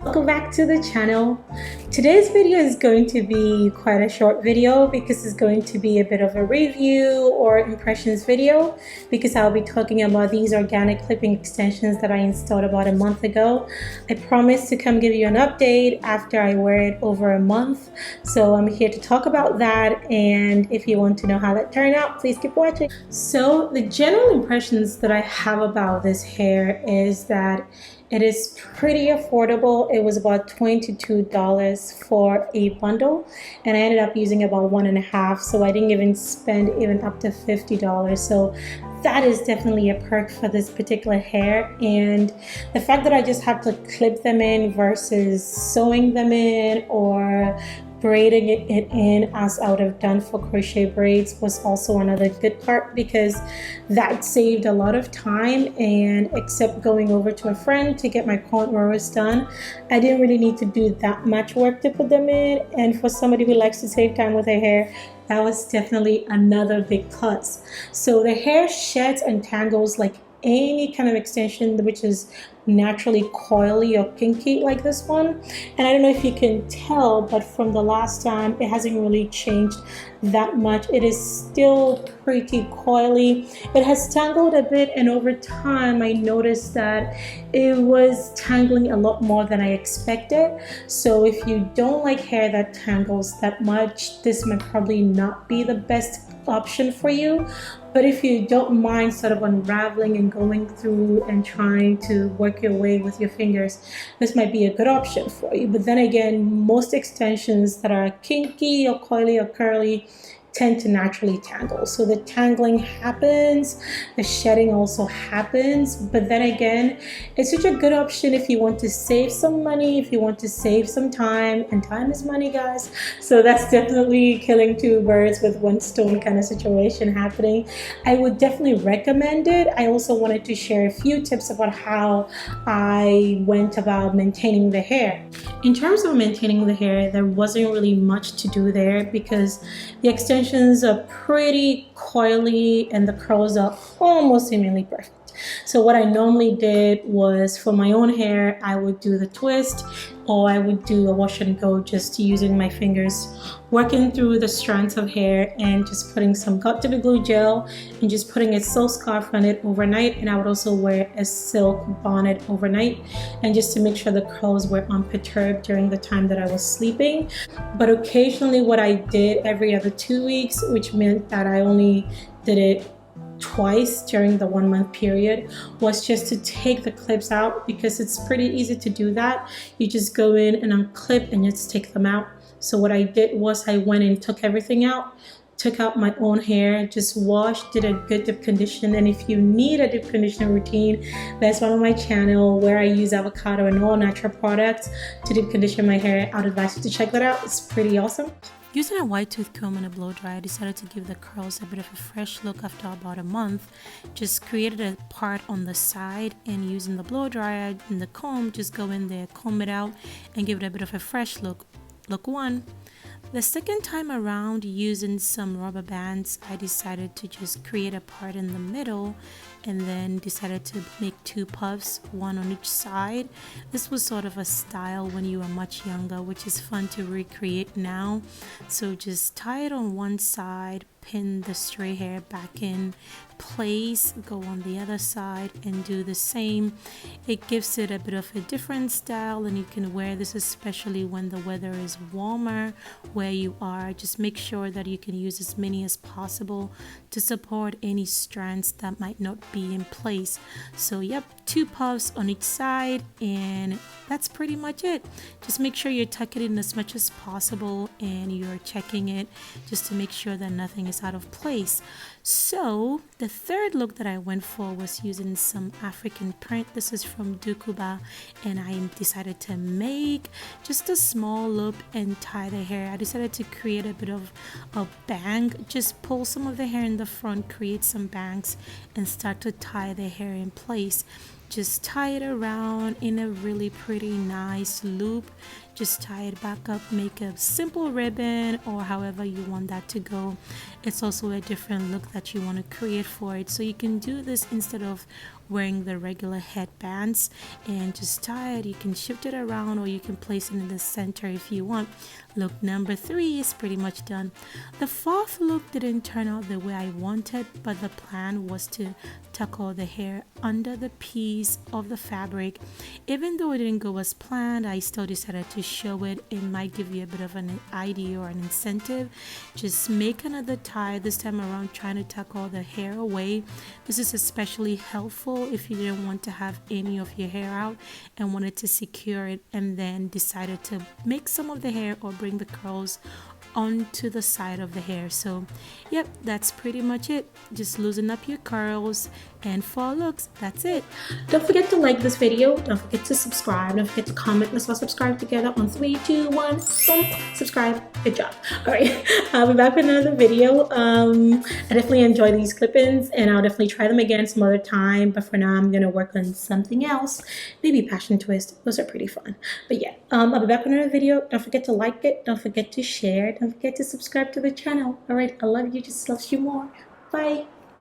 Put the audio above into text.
Welcome back to the channel. Today's video is going to be quite a short video because it's going to be a bit of a review or impressions video, because I'll be talking about these organic clipping extensions that I installed about a month ago. I promised to come give you an update after I wear it over a month, so I'm here to talk about that, and if you want to know how that turned out, please keep watching. So the general impressions that I have about this hair is that it is pretty affordable. It was about $22 for a bundle, and I ended up using about 1.5, so I didn't even spend even up to $50. So that is definitely a perk for this particular hair. And the fact that I just have to clip them in versus sewing them in or braiding it in as I would have done for crochet braids was also another good part, because that saved a lot of time. And except going over to a friend to get my cornrows done, I didn't really need to do that much work to put them in. And for somebody who likes to save time with their hair, that was definitely another big plus. So the hair sheds and tangles like any kind of extension which is naturally coily or kinky like this one. And I don't know if you can tell, but from the last time, it hasn't really changed that much. It is still pretty coily. It has tangled a bit, and over time I noticed that it was tangling a lot more than I expected. So if you don't like hair that tangles that much, this might probably not be the best option for you. But if you don't mind sort of unraveling and going through and trying to work your way with your fingers, this might be a good option for you. But then again, most extensions that are kinky or coily or curly tend to naturally tangle. So the tangling happens, the shedding also happens, but then again, it's such a good option if you want to save some money, if you want to save some time, and time is money, guys. So that's definitely killing two birds with one stone kind of situation happening. I would definitely recommend it. I also wanted to share a few tips about how I went about maintaining the hair. In terms of maintaining the hair, there wasn't really much to do there because the extensions are pretty coily and the curls are almost seemingly perfect. So what I normally did was, for my own hair, I would do the twist, or I would do a wash and go, just using my fingers, working through the strands of hair and just putting some got to be glue gel and just putting a silk scarf on it overnight. And I would also wear a silk bonnet overnight, and just to make sure the curls were unperturbed during the time that I was sleeping. But occasionally what I did every other 2 weeks, which meant that I only did it twice during the 1 month period, was just to take the clips out, because it's pretty easy to do that. You just go in and unclip and just take them out. So what I did was I went and took everything out, took out my own hair, just washed, did a good deep condition. And if you need a deep condition routine, that's one of my channel where I use avocado and all natural products to deep condition my hair. I'd advise you to check that out. It's pretty awesome. Using a white tooth comb and a blow dryer, I decided to give the curls a bit of a fresh look after about a month. Just created a part on the side, and using the blow dryer and the comb, just go in there, comb it out, and give it a bit of a fresh look. Look one. The second time around, using some rubber bands, I decided to just create a part in the middle, and then decided to make 2 puffs, one on each side. This was sort of a style when you were much younger, which is fun to recreate now. So just tie it on one side, pin the stray hair back in place, go on the other side and do the same. It gives it a bit of a different style, and you can wear this especially when the weather is warmer where you are. Just make sure that you can use as many as possible to support any strands that might not be in place. So yep, 2 puffs on each side, and that's pretty much it. Just make sure you're tucking it in as much as possible, and you're checking it just to make sure that nothing is out of place. So the third look that I went for was using some African print. This is from Dukuba, and I decided to make just a small loop and tie the hair. I decided to create a bit of a bang, just pull some of the hair in the front, create some bangs, and start to tie the hair in place. Just tie it around in a really pretty nice loop. Just tie it back up, make a simple ribbon, or however you want that to go. It's also a different look that you want to create for it. So you can do this instead of wearing the regular headbands, and just tie it. You can shift it around or you can place it in the center if you want. Look number 3 is pretty much done. The 4th look didn't turn out the way I wanted, but the plan was to tuck all the hair under the piece of the fabric. Even though it didn't go as planned, I still decided to show it. It might give you a bit of an idea or an incentive. Just make another tie this time around, trying to tuck all the hair away. This is especially helpful if you didn't want to have any of your hair out and wanted to secure it, and then decided to make some of the hair or bring the curls onto the side of the hair. So yep, that's pretty much it. Just loosen up your curls and 4 looks. That's it. Don't forget to like this video. Don't forget to subscribe. Don't forget to comment. Let's all subscribe together on 3, 2, 1. Boom. Subscribe. Good job. All right. I'll be back with another video. I definitely enjoy these clip-ins, and I'll definitely try them again some other time. But for now, I'm going to work on something else. Maybe passion twist. Those are pretty fun. But yeah, I'll be back with another video. Don't forget to like it. Don't forget to share. Don't forget to subscribe to the channel. All right. I love you. Just love you more. Bye.